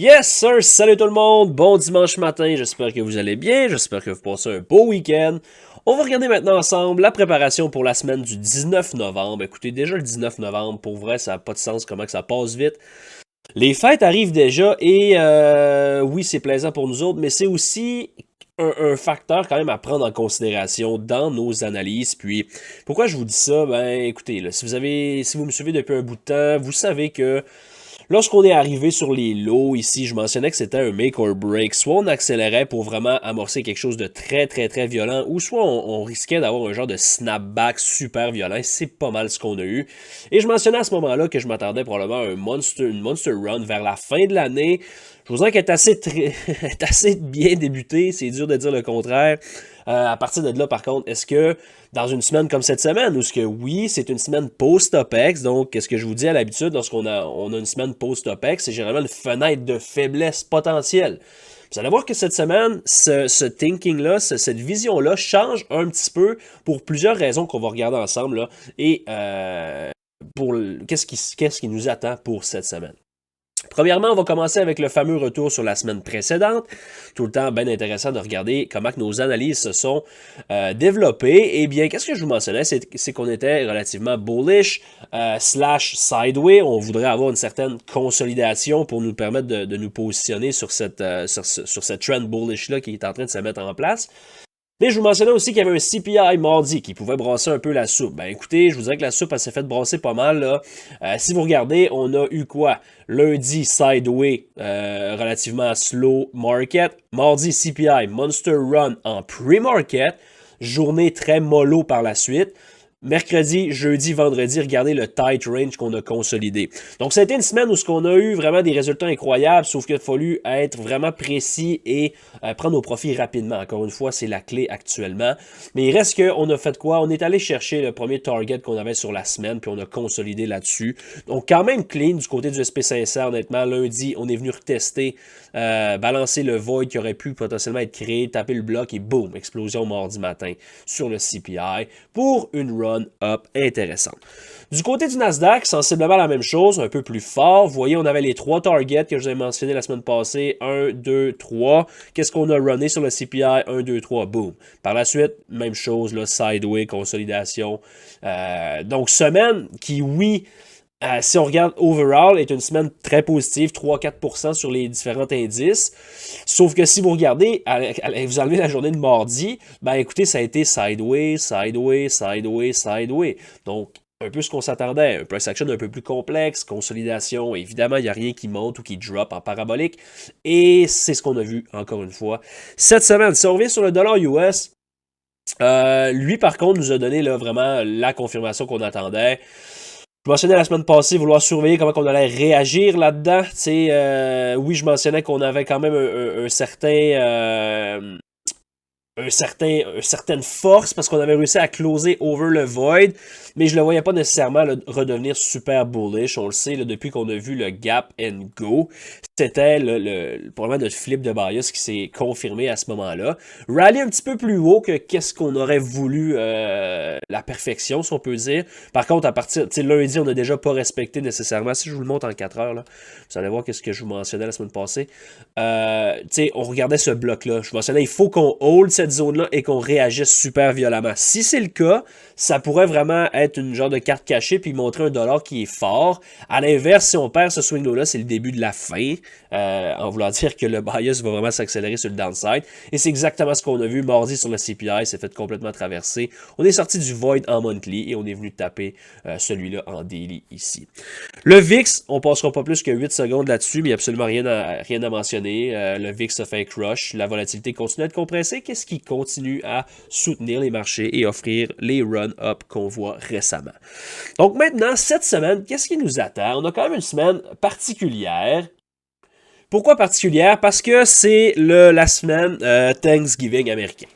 Yes sir, salut tout le monde, bon dimanche matin, j'espère que vous allez bien, j'espère que vous passez un beau week-end. On va regarder maintenant ensemble la préparation pour la semaine du 19 novembre. Écoutez, déjà le 19 novembre, pour vrai, ça n'a pas de sens comment que ça passe vite. Les fêtes arrivent déjà et oui, c'est plaisant pour nous autres, mais c'est aussi un facteur quand même à prendre en considération dans nos analyses. Puis, pourquoi je vous dis ça? Ben, écoutez, là, si vous me suivez depuis un bout de temps, vous savez que lorsqu'on est arrivé sur les lows ici, je mentionnais que c'était un make or break. Soit on accélérait pour vraiment amorcer quelque chose de très très très violent, ou soit on risquait d'avoir un genre de snapback super violent. C'est pas mal ce qu'on a eu. Et je mentionnais à ce moment-là que je m'attendais probablement à une monster run vers la fin de l'année. Je vous dirais qu'elle est assez bien débutée, c'est dur de dire le contraire. À partir de là, par contre, est-ce que dans une semaine comme cette semaine, ou est-ce que oui, c'est une semaine post-OPEX, donc qu'est-ce que je vous dis à l'habitude lorsqu'on a une semaine post-OPEX, c'est généralement une fenêtre de faiblesse potentielle. Vous allez voir que cette semaine, ce thinking-là, cette vision-là change un petit peu pour plusieurs raisons qu'on va regarder ensemble, là, et qu'est-ce qui nous attend pour cette semaine. Premièrement, on va commencer avec le fameux retour sur la semaine précédente. Tout le temps bien intéressant de regarder comment que nos analyses se sont développées. Eh bien, qu'est-ce que je vous mentionnais, c'est qu'on était relativement bullish slash sideway. On voudrait avoir une certaine consolidation pour nous permettre de nous positionner sur cette trend bullish-là qui est en train de se mettre en place. Mais je vous mentionnais aussi qu'il y avait un CPI mardi qui pouvait brasser un peu la soupe. Ben écoutez, je vous dirais que la soupe, elle s'est fait brasser pas mal, là. Si vous regardez, on a eu quoi? Lundi, sideway, relativement slow market. Mardi, CPI, monster run en pre-market. Journée très mollo par la suite. Mercredi, jeudi, vendredi, regardez le tight range qu'on a consolidé. Donc, ça a été une semaine où on a eu vraiment des résultats incroyables, sauf qu'il a fallu être vraiment précis et prendre nos profits rapidement. Encore une fois, c'est la clé actuellement. Mais il reste qu'on a fait quoi? On est allé chercher le premier target qu'on avait sur la semaine, puis on a consolidé là-dessus. Donc, quand même clean du côté du SP500, honnêtement. Lundi, on est venu retester, balancer le void qui aurait pu potentiellement être créé, taper le bloc et boum, explosion mardi matin sur le CPI pour une run up intéressante. Du côté du Nasdaq, sensiblement la même chose, un peu plus fort. Vous voyez, on avait les trois targets que je vous ai mentionnés la semaine passée. 1, 2, 3. Qu'est-ce qu'on a runné sur le CPI? 1, 2, 3, boom. Par la suite, même chose, là, sideway, consolidation. Donc, semaine qui, oui, si on regarde overall, est une semaine très positive, 3-4% sur les différents indices. Sauf que si vous regardez, vous enlevez la journée de mardi, ben écoutez, ça a été sideway, sideway, sideway, sideway. Donc, un peu ce qu'on s'attendait, un price action un peu plus complexe, consolidation, évidemment, il n'y a rien qui monte ou qui drop en parabolique. Et c'est ce qu'on a vu, encore une fois, cette semaine. Si on revient sur le dollar US, lui, par contre, nous a donné là, vraiment la confirmation qu'on attendait. Je mentionnais la semaine passée vouloir surveiller comment on allait réagir là-dedans. Oui, je mentionnais qu'on avait quand même un certain une certaine force parce qu'on avait réussi à closer over le void, mais je le voyais pas nécessairement là, redevenir super bullish. On le sait, là, depuis qu'on a vu le gap and go, c'était probablement notre flip de bias qui s'est confirmé à ce moment-là. Rally un petit peu plus haut que qu'est-ce qu'on aurait voulu la perfection, si on peut dire. Par contre, à partir, lundi, on n'a déjà pas respecté nécessairement. Si je vous le montre en 4 heures, là, vous allez voir qu'est-ce que je vous mentionnais la semaine passée. On regardait ce bloc-là. Je mentionnais, il faut qu'on hold cette zone-là et qu'on réagisse super violemment. Si c'est le cas, ça pourrait vraiment être une genre de carte cachée puis montrer un dollar qui est fort. À l'inverse, si on perd ce swing low-là, c'est le début de la fin, en voulant dire que le bias va vraiment s'accélérer sur le downside. Et c'est exactement ce qu'on a vu mardi sur le CPI, s'est fait complètement traverser. On est sorti du void en monthly et on est venu taper celui-là en daily ici. Le VIX, on passera pas plus que 8 secondes là-dessus, mais il n'y a absolument rien à mentionner. Le VIX se fait un crush, la volatilité continue à être compressée. Qu'est-ce qui continue à soutenir les marchés et offrir les run-up qu'on voit récemment? Donc maintenant, cette semaine, qu'est-ce qui nous attend? On a quand même une semaine particulière. Pourquoi particulière? Parce que c'est la semaine Thanksgiving américain.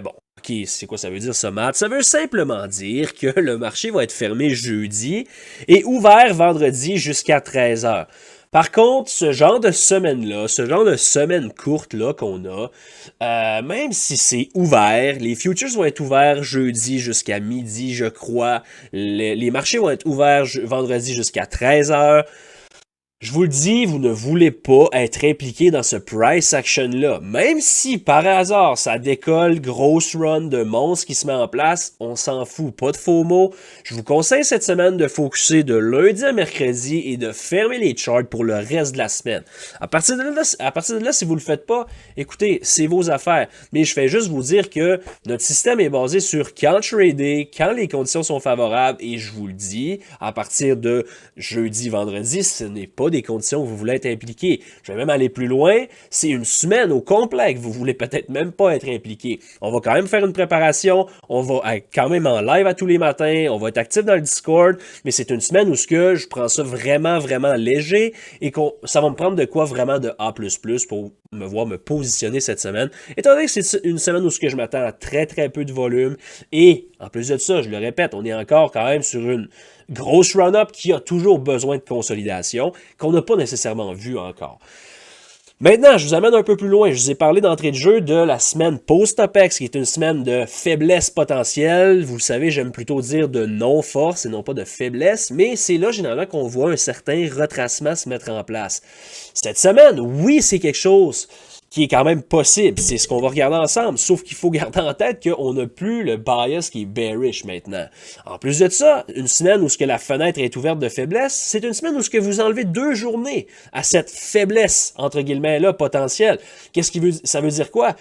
Bon, ok, c'est quoi ça veut dire ça, Matt? Ça veut simplement dire que le marché va être fermé jeudi et ouvert vendredi jusqu'à 13h. Par contre, ce genre de semaine-là, ce genre de semaine courte-là qu'on a, même si c'est ouvert, les futures vont être ouverts jeudi jusqu'à midi, je crois. Les marchés vont être ouverts vendredi jusqu'à 13h. Je vous le dis, vous ne voulez pas être impliqué dans ce price action-là. Même si, par hasard, ça décolle, grosse run de monstres qui se met en place, on s'en fout, pas de faux mots. Je vous conseille cette semaine de focuser de lundi à mercredi et de fermer les charts pour le reste de la semaine. À partir de là, si vous le faites pas, écoutez, c'est vos affaires. Mais je fais juste vous dire que notre système est basé sur quand trader, quand les conditions sont favorables, et je vous le dis, à partir de jeudi, vendredi, ce n'est pas des conditions où vous voulez être impliqué. Je vais même aller plus loin, c'est une semaine au complet que vous voulez peut-être même pas être impliqué. On va quand même faire une préparation, on va être quand même en live à tous les matins, on va être actif dans le Discord, mais c'est une semaine où je prends ça vraiment, vraiment léger et ça va me prendre de quoi vraiment de A++ pour me voir me positionner cette semaine. Étant donné que c'est une semaine où je m'attends à très, très peu de volume et en plus de ça, je le répète, on est encore quand même sur une grosse run-up qui a toujours besoin de consolidation, qu'on n'a pas nécessairement vu encore. Maintenant, je vous amène un peu plus loin. Je vous ai parlé d'entrée de jeu de la semaine post-Apex, qui est une semaine de faiblesse potentielle. Vous le savez, j'aime plutôt dire de non-force et non pas de faiblesse, mais c'est là généralement qu'on voit un certain retracement se mettre en place. Cette semaine, oui, c'est quelque chose qui est quand même possible. C'est ce qu'on va regarder ensemble. Sauf qu'il faut garder en tête qu'on n'a plus le bias qui est bearish maintenant. En plus de ça, une semaine où la fenêtre est ouverte de faiblesse, c'est une semaine où vous enlevez 2 journées à cette faiblesse, entre guillemets, là, potentielle. Ça veut dire quoi?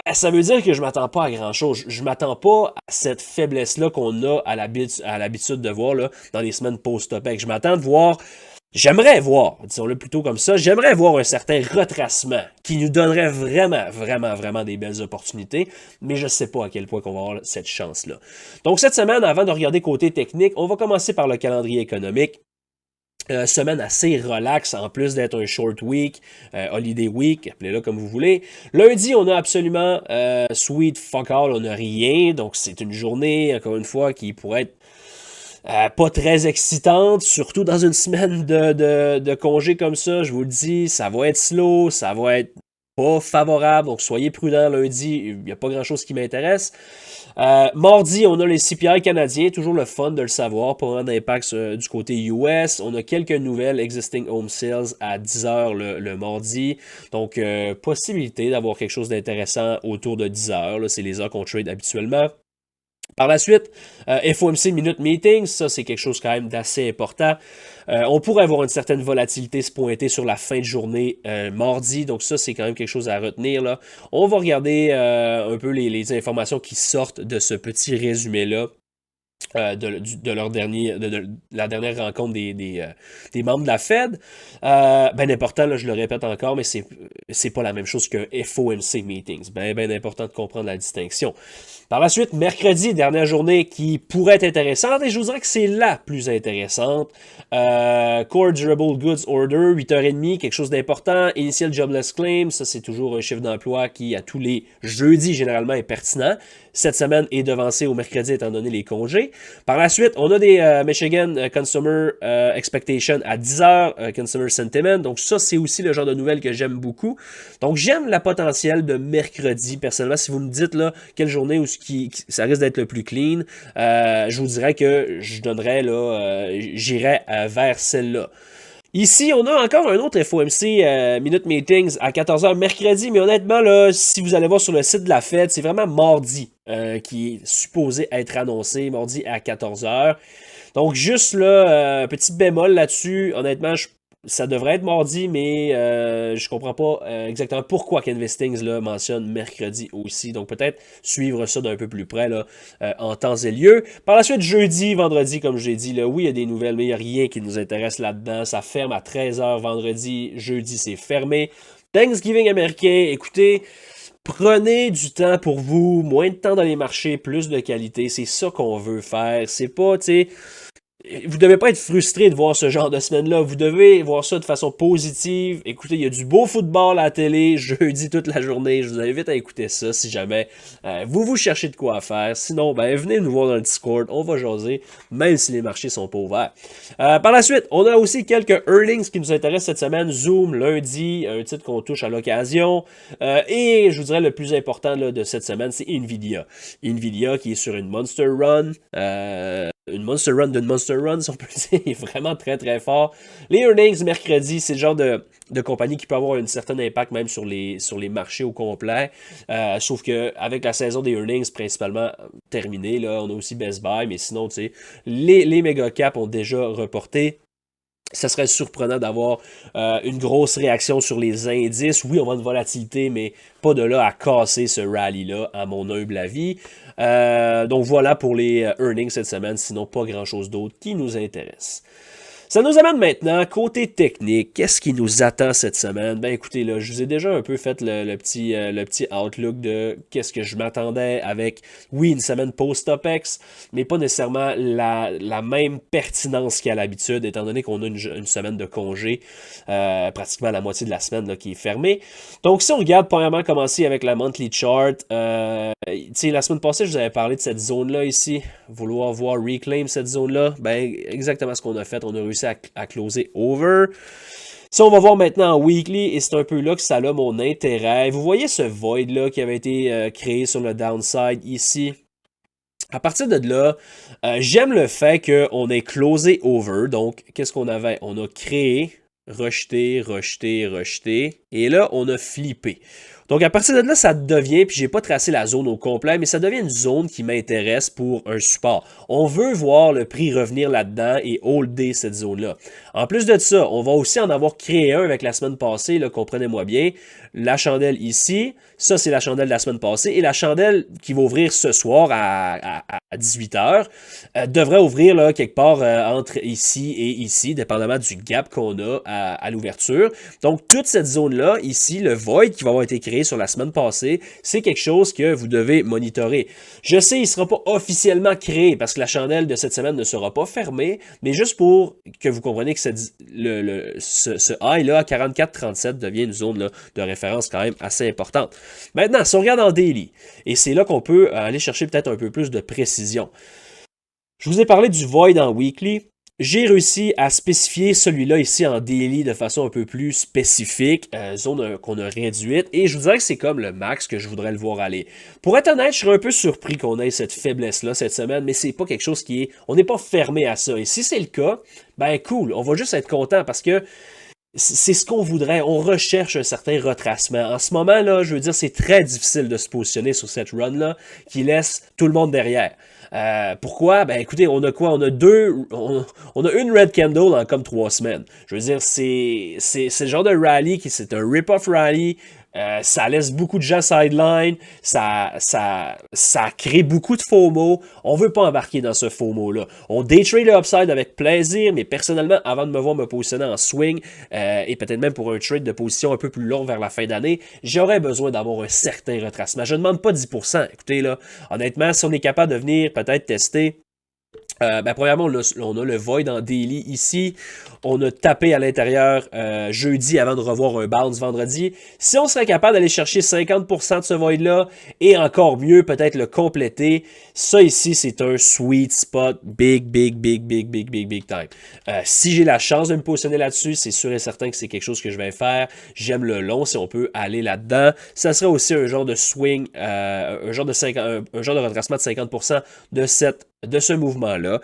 Ben, ça veut dire que je m'attends pas à grand-chose. Je m'attends pas à cette faiblesse-là qu'on a à l'habitude de voir là, dans les semaines post-OPEC. Je m'attends de voir. J'aimerais voir, disons-le plutôt comme ça, j'aimerais voir un certain retracement qui nous donnerait vraiment, vraiment, vraiment des belles opportunités, mais je ne sais pas à quel point qu'on va avoir cette chance-là. Donc cette semaine, avant de regarder côté technique, on va commencer par le calendrier économique. Semaine assez relax, en plus d'être un short week, holiday week, appelez-le comme vous voulez. Lundi, on a absolument sweet fuck all, on n'a rien, donc c'est une journée, encore une fois, qui pourrait être pas très excitante, surtout dans une semaine de congé comme ça, je vous le dis, ça va être slow, ça va être pas favorable, donc soyez prudents lundi, il n'y a pas grand-chose qui m'intéresse. Mardi, on a les CPI canadiens, toujours le fun de le savoir, pas vraiment d'impact du côté US. On a quelques nouvelles Existing Home Sales à 10h le mardi, donc possibilité d'avoir quelque chose d'intéressant autour de 10h, c'est les heures qu'on trade habituellement. Par la suite, FOMC Minute Meetings, ça c'est quelque chose quand même d'assez important. On pourrait avoir une certaine volatilité se pointer sur la fin de journée mardi, donc ça c'est quand même quelque chose à retenir là. On va regarder un peu les informations qui sortent de ce petit résumé-là. De la dernière rencontre des membres de la Fed. Ben important, là, je le répète encore, mais c'est pas la même chose qu'un FOMC meetings. Ben important de comprendre la distinction. Par la suite, mercredi, dernière journée qui pourrait être intéressante, et je vous dirais que c'est la plus intéressante. Core Durable Goods Order, 8h30, quelque chose d'important. Initial Jobless Claim, ça c'est toujours un chiffre d'emploi qui, à tous les jeudis, généralement, est pertinent. Cette semaine est devancée au mercredi étant donné les congés. Par la suite, on a des Michigan Consumer Expectation à 10h, Consumer Sentiment. Donc ça, c'est aussi le genre de nouvelles que j'aime beaucoup. Donc j'aime la potentielle de mercredi. Personnellement, si vous me dites là quelle journée où ça risque d'être le plus clean, je vous dirais que je donnerais là, j'irais vers celle-là. Ici, on a encore un autre FOMC Minute Meetings à 14h mercredi, mais honnêtement, là, si vous allez voir sur le site de la Fed, c'est vraiment mardi qui est supposé être annoncé, mardi à 14h. Donc, juste là, petit bémol là-dessus, honnêtement, ça devrait être mardi, mais je comprends pas exactement pourquoi qu'Investings là, mentionne mercredi aussi. Donc peut-être suivre ça d'un peu plus près là, en temps et lieu. Par la suite, jeudi, vendredi, comme je l'ai dit, là, oui, il y a des nouvelles, mais il n'y a rien qui nous intéresse là-dedans. Ça ferme à 13h vendredi, jeudi, c'est fermé. Thanksgiving américain, écoutez, prenez du temps pour vous, moins de temps dans les marchés, plus de qualité. C'est ça qu'on veut faire. C'est pas, tu sais... Vous devez pas être frustré de voir ce genre de semaine-là. Vous devez voir ça de façon positive. Écoutez, il y a du beau football à la télé, jeudi toute la journée. Je vous invite à écouter ça si jamais vous cherchez de quoi faire. Sinon, ben venez nous voir dans le Discord. On va jaser, même si les marchés sont pas ouverts. Par la suite, on a aussi quelques earnings qui nous intéressent cette semaine. Zoom, lundi, un titre qu'on touche à l'occasion. Et je vous dirais le plus important là, de cette semaine, c'est Nvidia. Nvidia qui est sur une monster run. une monster run d'une monster run, si on peut dire. Il est vraiment très, très fort. Les earnings mercredi, c'est le genre de compagnie qui peut avoir un certain impact même sur les marchés au complet. Sauf qu'avec la saison des earnings principalement terminée, là, on a aussi Best Buy, mais sinon, tu sais, les méga caps ont déjà reporté. Ça serait surprenant d'avoir une grosse réaction sur les indices. Oui, on va une volatilité, mais pas de là à casser ce rallye-là, à mon humble avis. Donc voilà pour les earnings cette semaine, sinon pas grand-chose d'autre qui nous intéresse. Ça nous amène maintenant, côté technique, qu'est-ce qui nous attend cette semaine? Ben écoutez, là, je vous ai déjà un peu fait le petit outlook de qu'est-ce que je m'attendais avec, oui, une semaine post-OPEX, mais pas nécessairement la même pertinence qu'à l'habitude, étant donné qu'on a une semaine de congé, pratiquement la moitié de la semaine là, qui est fermée. Donc si on regarde, premièrement, commencer avec la monthly chart, la semaine passée, je vous avais parlé de cette zone-là ici, vouloir voir reclaim cette zone-là, ben exactement ce qu'on a fait, on a réussi à closer over. Si on va voir maintenant en weekly, et c'est un peu là que ça a mon intérêt, vous voyez ce void-là qui avait été créé sur le downside ici. À partir de là, j'aime le fait qu'on ait closé over. Donc, qu'est-ce qu'on avait? On a créé, rejeté, rejeté, rejeté, et là, on a flippé. Donc, à partir de là, ça devient, puis j'ai pas tracé la zone au complet, mais ça devient une zone qui m'intéresse pour un support. On veut voir le prix revenir là-dedans et holder cette zone-là. En plus de ça, on va aussi en avoir créé un avec la semaine passée, là, comprenez-moi bien. La chandelle ici, ça c'est la chandelle de la semaine passée, et la chandelle qui va ouvrir ce soir à 18h devrait ouvrir là, quelque part entre ici et ici, dépendamment du gap qu'on a à l'ouverture. Donc, toute cette zone-là, ici, le void qui va avoir été créé sur la semaine passée, c'est quelque chose que vous devez monitorer. Je sais, il ne sera pas officiellement créé parce que la chandelle de cette semaine ne sera pas fermée, mais juste pour que vous compreniez que ce high-là à 44,37 devient une zone là, de référence quand même assez importante. Maintenant, si on regarde en daily, et c'est là qu'on peut aller chercher peut-être un peu plus de précision. Je vous ai parlé du void en weekly. J'ai réussi à spécifier celui-là ici en daily de façon un peu plus spécifique, zone qu'on a réduite, et je vous dirais que c'est comme le max que je voudrais le voir aller. Pour être honnête, je serais un peu surpris qu'on ait cette faiblesse-là cette semaine, mais c'est pas quelque chose qui est... On n'est pas fermé à ça, et si c'est le cas, ben cool, on va juste être content parce que c'est ce qu'on voudrait. On recherche un certain retracement. En ce moment-là, je veux dire, c'est très difficile de se positionner sur cette run-là qui laisse tout le monde derrière. Pourquoi? Ben écoutez, on a quoi? On a une red candle en comme 3 semaines. Je veux dire, c'est le genre de rally c'est un rip-off rally. Ça laisse beaucoup de gens sideline, ça crée beaucoup de FOMO. On veut pas embarquer dans ce FOMO-là. On daytrade le upside avec plaisir, mais personnellement, avant de me voir me positionner en swing, et peut-être même pour un trade de position un peu plus long vers la fin d'année, j'aurais besoin d'avoir un certain retracement. Je ne demande pas 10%. Écoutez, là, honnêtement, si on est capable de venir peut-être tester premièrement, on a le void en daily ici. On a tapé à l'intérieur jeudi avant de revoir un bounce vendredi. Si on serait capable d'aller chercher 50% de ce void-là et encore mieux, peut-être le compléter, ça ici, c'est un sweet spot big time. Si j'ai la chance de me positionner là-dessus, c'est sûr et certain que c'est quelque chose que je vais faire. J'aime le long, si on peut aller là-dedans. Ça serait aussi un genre de swing, un genre de retracement de 50% de ce mouvement-là,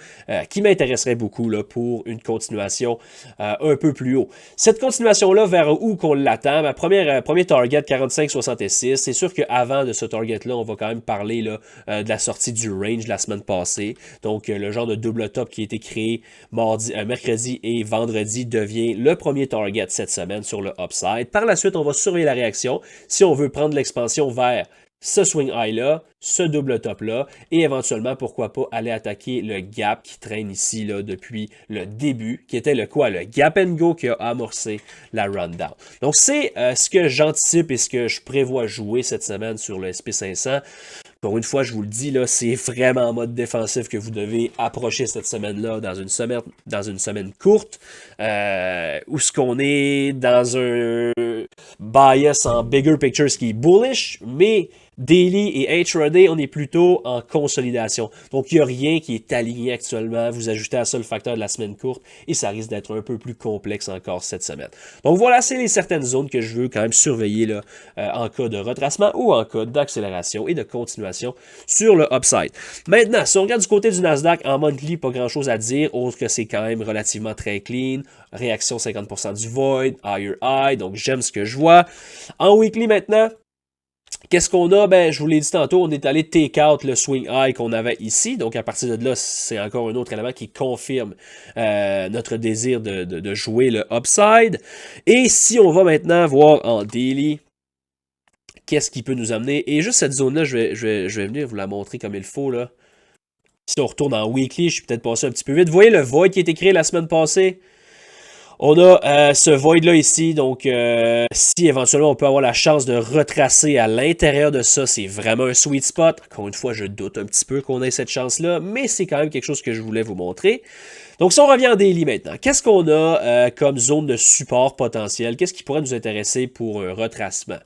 qui m'intéresserait beaucoup là, pour une continuation un peu plus haut. Cette continuation-là, vers où qu'on l'attend? Premier target, 45,66. C'est sûr qu'avant de ce target-là, on va quand même parler là, de la sortie du range la semaine passée. Donc, le genre de double top qui a été créé mercredi et vendredi devient le premier target cette semaine sur le upside. Par la suite, on va surveiller la réaction. Si on veut prendre l'expansion vers ce swing high-là, ce double top-là, et éventuellement, pourquoi pas, aller attaquer le gap qui traîne ici là, depuis le début, qui était le gap and go qui a amorcé la rundown. Donc, c'est ce que j'anticipe et ce que je prévois jouer cette semaine sur le SP500. Pour une fois, je vous le dis, là, c'est vraiment en mode défensif que vous devez approcher cette semaine-là dans une semaine courte, où ce qu'on est dans un bias en bigger pictures qui est bullish, mais daily et intraday, on est plutôt en consolidation. Donc, il n'y a rien qui est aligné actuellement. Vous ajoutez à ça le facteur de la semaine courte et ça risque d'être un peu plus complexe encore cette semaine. Donc, voilà, c'est les certaines zones que je veux quand même surveiller là, en cas de retracement ou en cas d'accélération et de continuation confirmation sur le upside. Maintenant, si on regarde du côté du Nasdaq, en monthly, pas grand-chose à dire, autre que c'est quand même relativement très clean. Réaction 50% du void, higher high, donc j'aime ce que je vois. En weekly maintenant, qu'est-ce qu'on a? Ben, je vous l'ai dit tantôt, on est allé take out le swing high qu'on avait ici. Donc, à partir de là, c'est encore un autre élément qui confirme notre désir de jouer le upside. Et si on va maintenant voir en daily, qu'est-ce qui peut nous amener? Et juste cette zone-là, je vais venir vous la montrer comme il faut, là. Si on retourne en weekly, je suis peut-être passé un petit peu vite. Vous voyez le void qui a été créé la semaine passée? On a ce void-là ici, donc si éventuellement on peut avoir la chance de retracer à l'intérieur de ça, c'est vraiment un sweet spot. Encore une fois, je doute un petit peu qu'on ait cette chance-là, mais c'est quand même quelque chose que je voulais vous montrer. Donc si on revient en daily maintenant, qu'est-ce qu'on a comme zone de support potentiel? Qu'est-ce qui pourrait nous intéresser pour un retracement?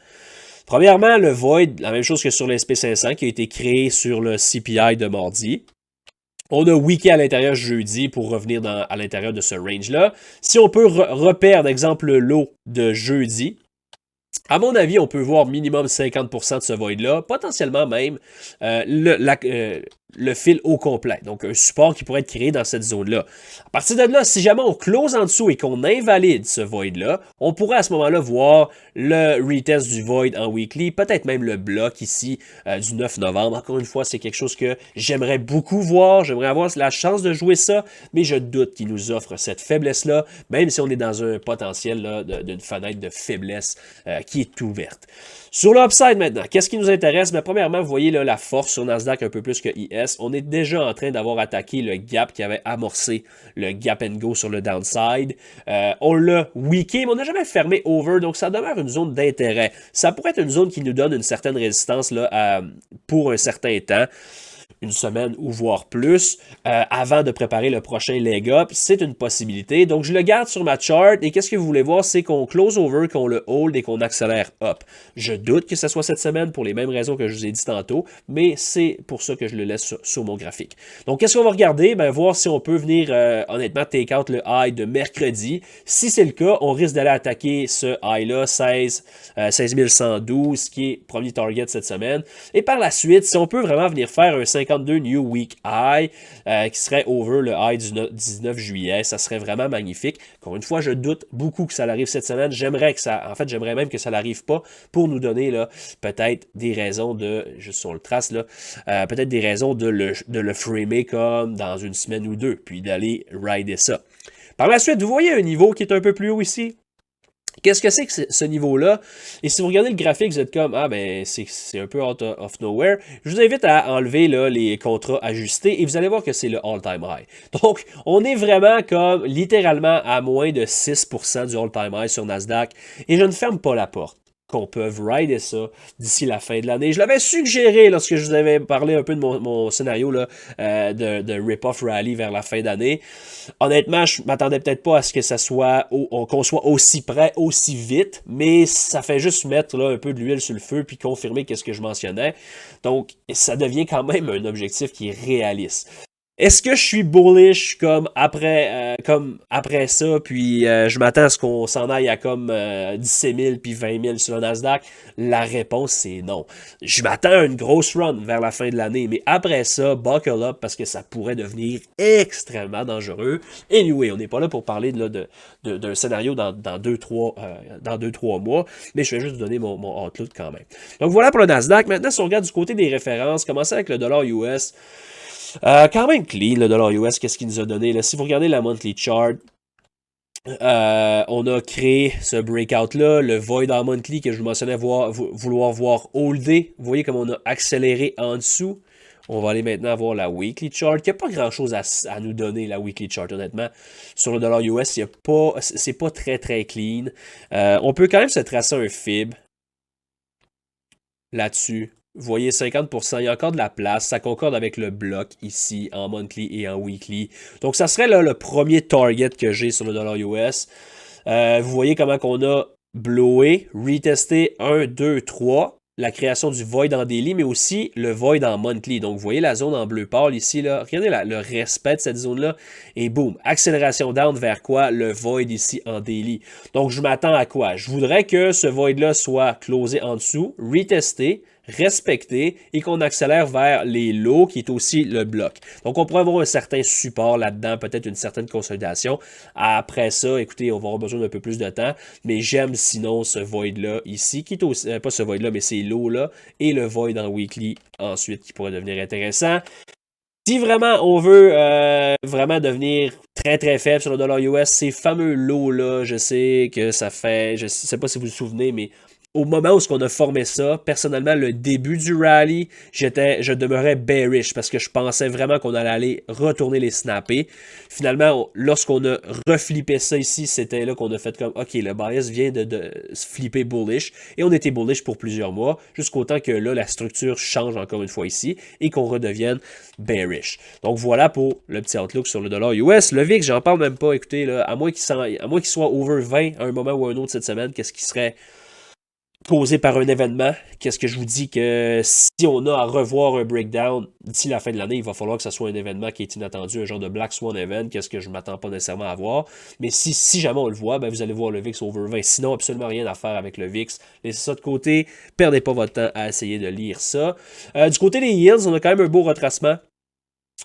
Premièrement, le void, la même chose que sur l'SP500 qui a été créé sur le CPI de mardi. On a weeké à l'intérieur jeudi pour revenir à l'intérieur de ce range-là. Si on peut reperdre, exemple, le lot de jeudi, à mon avis, on peut voir minimum 50% de ce void-là, potentiellement même le fil au complet. Donc, un support qui pourrait être créé dans cette zone-là. À partir de là, si jamais on close en dessous et qu'on invalide ce void-là, on pourrait à ce moment-là voir le retest du void en weekly, peut-être même le bloc ici du 9 novembre. Encore une fois, c'est quelque chose que j'aimerais beaucoup voir. J'aimerais avoir la chance de jouer ça, mais je doute qu'il nous offre cette faiblesse-là, même si on est dans un potentiel d'une fenêtre de faiblesse qui est ouverte. Sur l'upside maintenant, qu'est-ce qui nous intéresse? Mais premièrement, vous voyez là, la force sur Nasdaq un peu plus que IS. On est déjà en train d'avoir attaqué le gap qui avait amorcé le gap and go sur le downside. On l'a weaké, mais on n'a jamais fermé over, donc ça demeure une zone d'intérêt. Ça pourrait être une zone qui nous donne une certaine résistance là, pour un certain temps. Une semaine ou voire plus, avant de préparer le prochain leg up, c'est une possibilité. Donc, je le garde sur ma chart et qu'est-ce que vous voulez voir, c'est qu'on close over, qu'on le hold et qu'on accélère up. Je doute que ce soit cette semaine pour les mêmes raisons que je vous ai dit tantôt, mais c'est pour ça que je le laisse sur mon graphique. Donc, qu'est-ce qu'on va regarder? Ben, voir si on peut venir, honnêtement, take out le high de mercredi. Si c'est le cas, on risque d'aller attaquer ce high-là, 16 qui est premier target cette semaine. Et par la suite, si on peut vraiment venir faire un 52 New Week High qui serait over le high du 19 juillet. Ça serait vraiment magnifique. Encore une fois, je doute beaucoup que ça arrive cette semaine. J'aimerais même que ça n'arrive pas pour nous donner là peut-être des raisons de, juste sur le trace là, peut-être des raisons de le framer comme dans une semaine ou deux, puis d'aller rider ça. Par la suite, vous voyez un niveau qui est un peu plus haut ici. Qu'est-ce que c'est que ce niveau-là? Et si vous regardez le graphique, vous êtes comme, ah ben, c'est un peu out of nowhere. Je vous invite à enlever là, les contrats ajustés et vous allez voir que c'est le all-time high. Donc, on est vraiment comme littéralement à moins de 6% du all-time high sur Nasdaq et je ne ferme pas la porte qu'on peut rider ça d'ici la fin de l'année. Je l'avais suggéré lorsque je vous avais parlé un peu de mon scénario là, de rip-off rally vers la fin d'année. Honnêtement, je m'attendais peut-être pas à ce que ça soit qu'on soit aussi près, aussi vite, mais ça fait juste mettre là, un peu de l'huile sur le feu puis confirmer qu'est-ce que je mentionnais. Donc, ça devient quand même un objectif qui est réaliste. Est-ce que je suis bullish comme après ça, puis je m'attends à ce qu'on s'en aille à comme 17 000 puis 20 000 sur le Nasdaq? La réponse, c'est non. Je m'attends à une grosse run vers la fin de l'année, mais après ça, buckle up parce que ça pourrait devenir extrêmement dangereux. Anyway, on n'est pas là pour parler d'un scénario dans 2-3 mois, mais je vais juste vous donner mon outlook quand même. Donc voilà pour le Nasdaq. Maintenant, si on regarde du côté des références, commencer avec le dollar US. Quand même clean, le dollar US, qu'est-ce qu'il nous a donné? Là? Si vous regardez la monthly chart, on a créé ce breakout-là, le void en monthly que je vous mentionnais vouloir voir holder. Vous voyez comme on a accéléré en dessous. On va aller maintenant voir la weekly chart, qui n'a pas grand-chose à nous donner, la weekly chart, honnêtement. Sur le dollar US, c'est pas très, très clean. On peut quand même se tracer un fib là-dessus. Vous voyez, 50%, il y a encore de la place. Ça concorde avec le bloc ici, en monthly et en weekly. Donc, ça serait là le premier target que j'ai sur le dollar US. Vous voyez comment qu'on a blowé, retesté 1, 2, 3. La création du void en daily, mais aussi le void en monthly. Donc, vous voyez la zone en bleu pâle ici. Là. Regardez le respect de cette zone-là. Et boum, accélération down vers quoi? Le void ici en daily. Donc, je m'attends à quoi? Je voudrais que ce void-là soit closé en dessous, retesté, respecter et qu'on accélère vers les lows, qui est aussi le bloc. Donc, on pourrait avoir un certain support là-dedans, peut-être une certaine consolidation. Après ça, écoutez, on va avoir besoin d'un peu plus de temps, mais j'aime sinon ce void-là ici, qui est aussi, pas ce void-là, mais ces lows-là, et le void en weekly ensuite, qui pourrait devenir intéressant. Si vraiment on veut vraiment devenir très très faible sur le dollar US, ces fameux lows-là, je sais que ça fait, je sais pas si vous vous souvenez, mais au moment où on a formé ça, personnellement, le début du rally, je demeurais bearish parce que je pensais vraiment qu'on allait aller retourner les snapper. Finalement, lorsqu'on a reflippé ça ici, c'était là qu'on a fait comme, ok, le bias vient de flipper bullish et on était bullish pour plusieurs mois, jusqu'au temps que là, la structure change encore une fois ici et qu'on redevienne bearish. Donc voilà pour le petit outlook sur le dollar US. Le VIX, j'en parle même pas, écoutez, là, à moins qu'il soit over 20 à un moment ou à un autre cette semaine, qu'est-ce qui serait causé par un événement? Qu'est-ce que je vous dis que si on a à revoir un breakdown d'ici la fin de l'année, il va falloir que ce soit un événement qui est inattendu, un genre de Black Swan event, qu'est-ce que je ne m'attends pas nécessairement à voir. Mais si jamais on le voit, ben vous allez voir le VIX over 20. Sinon, absolument rien à faire avec le VIX. Laissez ça de côté. Perdez pas votre temps à essayer de lire ça. Du côté des yields, on a quand même un beau retracement.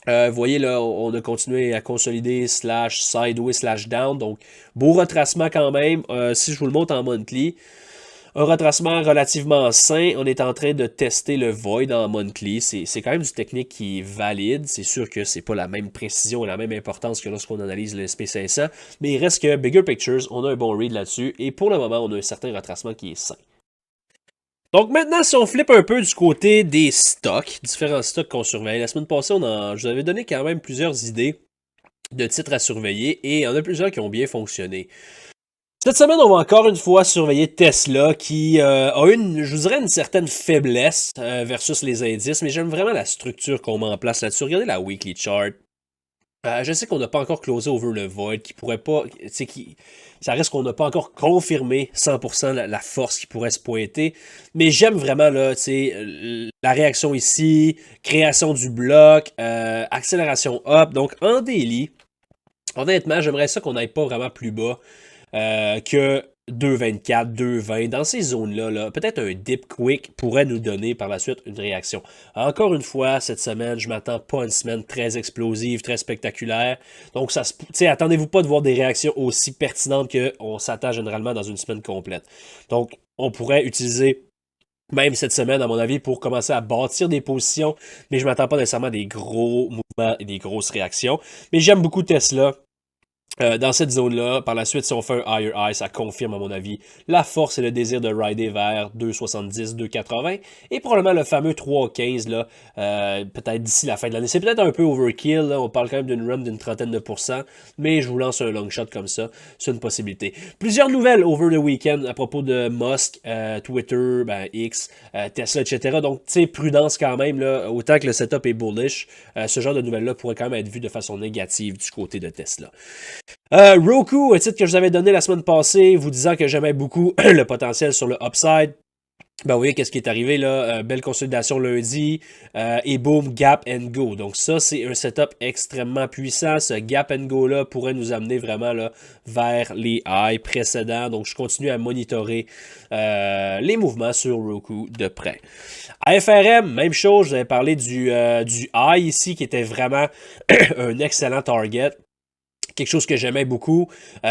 Vous voyez là, on a continué à consolider slash sideways slash down. Donc, beau retracement quand même. Si je vous le montre en monthly, un retracement relativement sain. On est en train de tester le void en monthly. C'est quand même une technique qui est valide. C'est sûr que c'est pas la même précision et la même importance que lorsqu'on analyse le SP500. Mais il reste que bigger pictures, on a un bon read là-dessus. Et pour le moment, on a un certain retracement qui est sain. Donc maintenant, si on flippe un peu du côté des stocks, différents stocks qu'on surveille. La semaine passée, je vous avais donné quand même plusieurs idées de titres à surveiller et il y en a plusieurs qui ont bien fonctionné. Cette semaine, on va encore une fois surveiller Tesla qui a je vous dirais, une certaine faiblesse versus les indices, mais j'aime vraiment la structure qu'on met en place là-dessus. Regardez la weekly chart. Je sais qu'on n'a pas encore closé over le void, qui pourrait pas, ça reste qu'on n'a pas encore confirmé 100% la force qui pourrait se pointer, mais j'aime vraiment là, la réaction ici, création du bloc, accélération up, donc en daily, honnêtement, j'aimerais ça qu'on n'aille pas vraiment plus bas que 2,24, 2,20, dans ces zones-là, là, peut-être un dip quick pourrait nous donner par la suite une réaction. Encore une fois, cette semaine, je m'attends pas à une semaine très explosive, très spectaculaire. Donc, attendez-vous pas de voir des réactions aussi pertinentes qu'on s'attend généralement dans une semaine complète. Donc, on pourrait utiliser même cette semaine, à mon avis, pour commencer à bâtir des positions, mais je m'attends pas nécessairement à des gros mouvements et des grosses réactions. Mais j'aime beaucoup Tesla. Dans cette zone-là, par la suite, si on fait un higher high, ça confirme, à mon avis, la force et le désir de rider vers 2,70, 2,80 et probablement le fameux 3,15 là, peut-être d'ici la fin de l'année. C'est peut-être un peu overkill, là, on parle quand même d'une run d'une trentaine de pourcents, mais je vous lance un long shot comme ça, c'est une possibilité. Plusieurs nouvelles over the weekend à propos de Musk, Twitter, X, Tesla, etc. Donc, tu sais, prudence quand même, là, autant que le setup est bullish, ce genre de nouvelles-là pourrait quand même être vu de façon négative du côté de Tesla. Roku, un titre que je vous avais donné la semaine passée, vous disant que j'aimais beaucoup le potentiel sur le upside. Ben oui, qu'est-ce qui est arrivé là? Belle consolidation lundi et boom, gap and go. Donc ça, c'est un setup extrêmement puissant. Ce gap and go là pourrait nous amener vraiment là vers les highs précédents. Donc je continue à monitorer les mouvements sur Roku de près. AFRM, même chose, je vous avais parlé du high ici qui était vraiment un excellent target. Quelque chose que j'aimais beaucoup.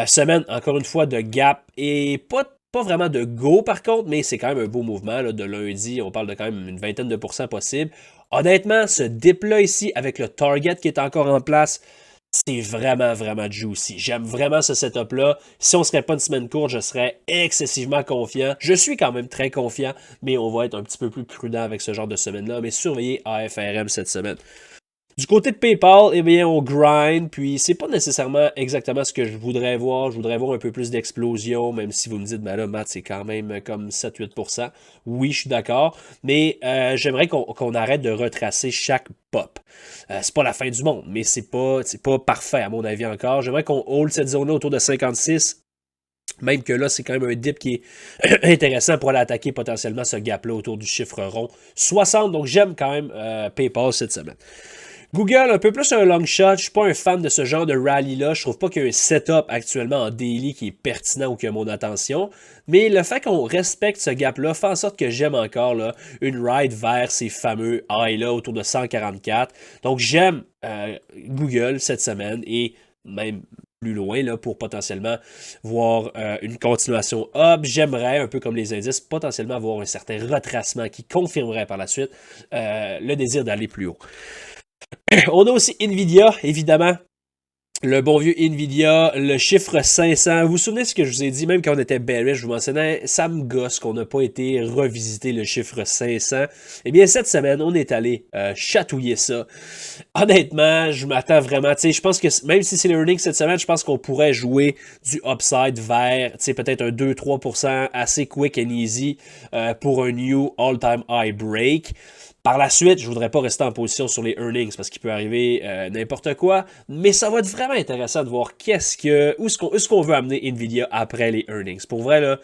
Semaine, encore une fois, de gap et pas vraiment de go par contre, mais c'est quand même un beau mouvement là, de lundi. On parle de quand même une vingtaine de pourcents possible. Honnêtement, ce dip-là ici, avec le target qui est encore en place, c'est vraiment, vraiment juicy. J'aime vraiment ce setup-là. Si on ne serait pas une semaine courte, je serais excessivement confiant. Je suis quand même très confiant, mais on va être un petit peu plus prudent avec ce genre de semaine-là. Mais surveillez AFRM cette semaine. Du côté de PayPal, eh bien, on grind, puis c'est pas nécessairement exactement ce que je voudrais voir. Je voudrais voir un peu plus d'explosion, même si vous me dites, ben là, Matt, c'est quand même comme 7-8%. Oui, je suis d'accord, mais j'aimerais qu'on arrête de retracer chaque pop. C'est pas la fin du monde, mais c'est pas parfait, à mon avis, encore. J'aimerais qu'on hold cette zone-là autour de 56. Même que là, c'est quand même un dip qui est intéressant pour aller attaquer potentiellement ce gap-là autour du chiffre rond 60. Donc, j'aime quand même PayPal cette semaine. Google, un peu plus un long shot. Je suis pas un fan de ce genre de rally-là. Je trouve pas qu'il y a un setup actuellement en daily qui est pertinent ou qui a mon attention. Mais le fait qu'on respecte ce gap-là fait en sorte que j'aime encore là, une ride vers ces fameux highs-là autour de 144. Donc j'aime Google cette semaine et même plus loin là, pour potentiellement voir une continuation up. J'aimerais, un peu comme les indices, potentiellement avoir un certain retracement qui confirmerait par la suite le désir d'aller plus haut. On a aussi Nvidia, évidemment. Le bon vieux Nvidia, le chiffre 500. Vous vous souvenez de ce que je vous ai dit, même quand on était bearish, je vous mentionnais, ça me gosse qu'on n'a pas été revisiter le chiffre 500. Eh bien, cette semaine, on est allé chatouiller ça. Honnêtement, je m'attends vraiment, tu sais, je pense que même si c'est le earnings cette semaine, je pense qu'on pourrait jouer du upside vers, tu sais, peut-être un 2-3% assez quick and easy pour un new all-time high break. Par la suite, je ne voudrais pas rester en position sur les earnings parce qu'il peut arriver n'importe quoi, mais ça va être vraiment intéressant de voir où est-ce qu'on veut amener Nvidia après les earnings. Pour vrai, là,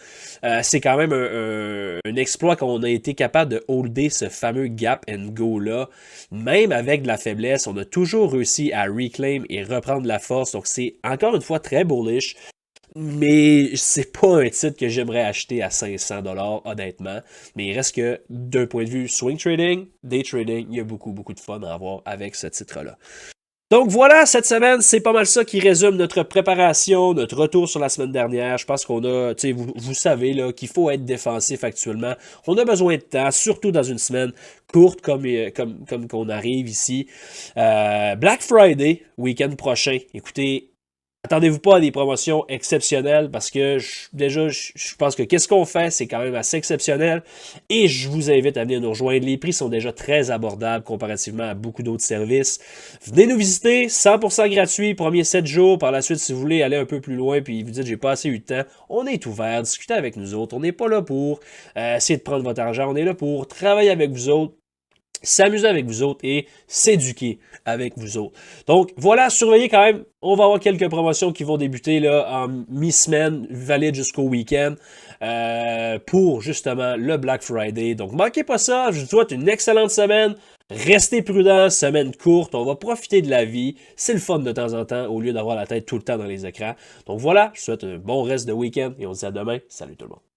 c'est quand même un exploit qu'on a été capable de holder ce fameux gap and go là. Même avec de la faiblesse, on a toujours réussi à reclaim et reprendre la force. Donc c'est encore une fois très bullish. Mais c'est pas un titre que j'aimerais acheter à 500$, honnêtement. Mais il reste que, d'un point de vue swing trading, day trading, il y a beaucoup de fun à avoir avec ce titre-là. Donc voilà, cette semaine, c'est pas mal ça qui résume notre préparation, notre retour sur la semaine dernière. Je pense qu'on a, tu sais, vous savez là, qu'il faut être défensif actuellement. On a besoin de temps, surtout dans une semaine courte comme qu'on arrive ici. Black Friday, week-end prochain. Écoutez, attendez-vous pas à des promotions exceptionnelles parce que je pense que qu'est-ce qu'on fait, c'est quand même assez exceptionnel et je vous invite à venir nous rejoindre. Les prix sont déjà très abordables comparativement à beaucoup d'autres services. Venez nous visiter, 100% gratuit, premier 7 jours. Par la suite, si vous voulez aller un peu plus loin puis vous dites j'ai pas assez eu de temps, on est ouvert, discutez avec nous autres. On n'est pas là pour essayer de prendre votre argent, on est là pour travailler avec vous autres, s'amuser avec vous autres et s'éduquer avec vous autres. Donc voilà, surveillez quand même. On va avoir quelques promotions qui vont débuter là, en mi-semaine, valides jusqu'au week-end, pour justement le Black Friday. Donc manquez pas ça, je vous souhaite une excellente semaine. Restez prudents, semaine courte, on va profiter de la vie. C'est le fun de temps en temps au lieu d'avoir la tête tout le temps dans les écrans. Donc voilà, je vous souhaite un bon reste de week-end et on se dit à demain. Salut tout le monde.